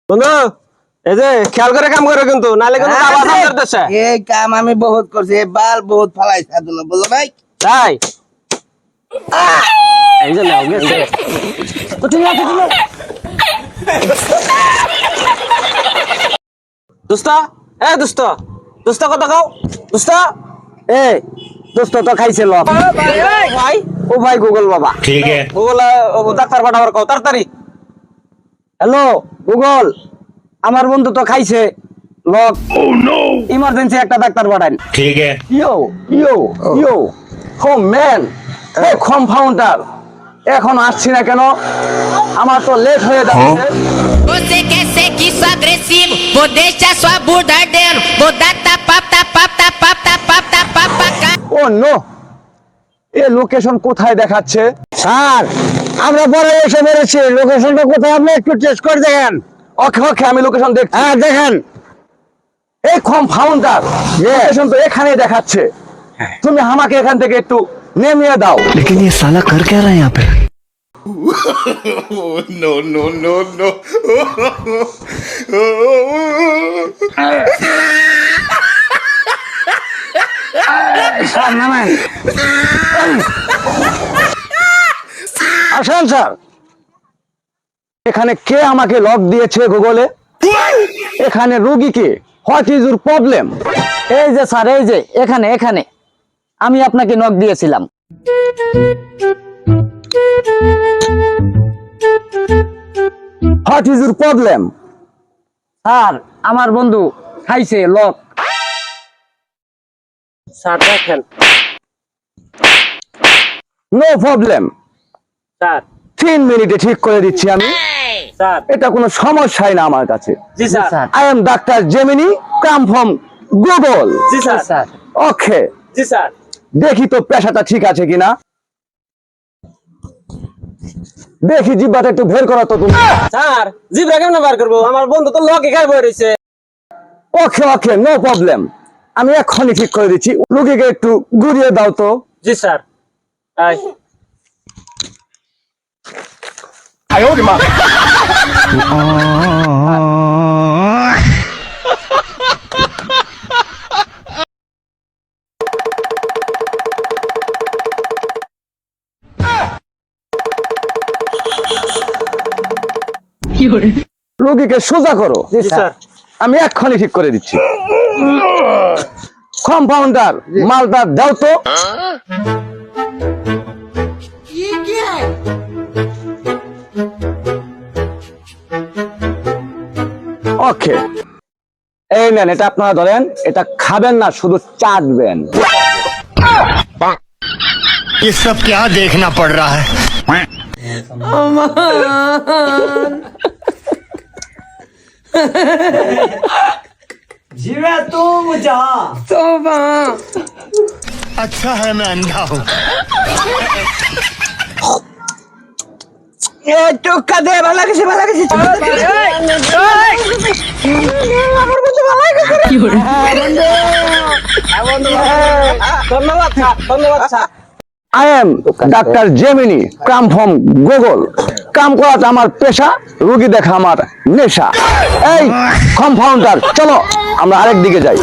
বন্ধু এই যে খেয়াল করে কাম করো কিন্তু নালে কিন্তু আওয়াজ করতেছে। এই কাম আমি বহুত করছি, এই বাল বহুত ফালাইছে আদুল বুঝো ভাই। তাই এই যে নাও গেছে তো ঠিক আছে তুমি দোস্ত দোস্ত দোস্ত কত খাও দোস্ত দোস্ত তো খাইছে লব ভাই ও ভাই গুগল বাবা। ठीक है। গুগল ডাক্তার পাঠাবার কও তাড়াতাড়ি। হ্যালো গুগল, আমার বন্ধু তো খাইছে লব। ইমার্জেন্সি একটা ডাক্তার পাঠান। ठीक है। ইয়ো ইয়ো ইয়ো ও ম্যান, এই কম্পাউন্ডার এখন আসছি না কেন? আমার তো লেট হয়ে যাচ্ছে। Você quer ser que sou agressivo? Vou deixar sua bunda ardendo. Vou dar tapa, tapa, tapa, tapa, tapa, tapa. ও নো, এ লোকেশন কোথায় দেখাচ্ছে? স্যার আমরা পরে এসে বেরোচ্ছি, লোকেশনটা কোথায় আপনি একটু টেস্ট করে দেখেন। ওকে ওকে, আমি লোকেশন দেখছি। হ্যাঁ দেখেন। এই কম্পাউন্ডার লোকেশন তো এখানেই দেখাচ্ছে, তুমি আমাকে এখান থেকে একটু নেমিয়ে দাও। लेकिन ये साला कर क्या रहा है यहाँ पे? No, no, no, no. Sir নামেন। আসেন স্যার। এখানে কে আমাকে লক দিয়েছে গুগলে? এখানে রোগীকে হোয়াট ইজ ইউর প্রবলেম? এই যে স্যার, এই যে এখানে এখানে আমি আপনাকে নক দিয়েছিলাম। What is your problem? Sir আমার বন্ধু খাইছে লক। স্যার দেখেন নো প্রবলেম, স্যার 3 মিনিটে ঠিক করে দিচ্ছি আমি। স্যার এটা কোনো সমস্যাই না আমার কাছে। জি sir I am doctor Gemini, come from Google. জি স্যার স্যার ওকে, জি স্যার দেখি তো পেশাটা ঠিক আছে কিনা। দেখি জিব্বাটা একটু বের করো তো তুমি। স্যার জিব্রা কেমনে বার করবো? আমার বন্ধু তো লকে খাই বই রইছে। ওকে ওকে, নো প্রবলেম, আমি এক্ষুনি ঠিক করে দিচ্ছি। রুগীকে একটু ঘুরিয়ে দাও তো। জি স্যার আই রুগীকে সোজা করো। জি স্যার আমি এক্ষুনি ঠিক করে দিচ্ছি। কম্পাউন্ডার মালটা দাও তো। ওকে, এই নেন, এটা আপনারা ধরেন। এটা খাবেন না, শুধু চাটবেন। ये सब क्या देखना पड़ रहा है? अच्छा है मैं अंधा हूँ। টোকা দে, ভালো লাগছে ভালো লাগছে। ধন্যবাদ স্যার ধন্যবাদ sir. I am doctor Gemini, come from Google. কাম করাটা আমার পেশা, রুগী দেখা আমার নেশা। এই কম্পাউন্ডার চলো আমরা আরেক দিকে যাই।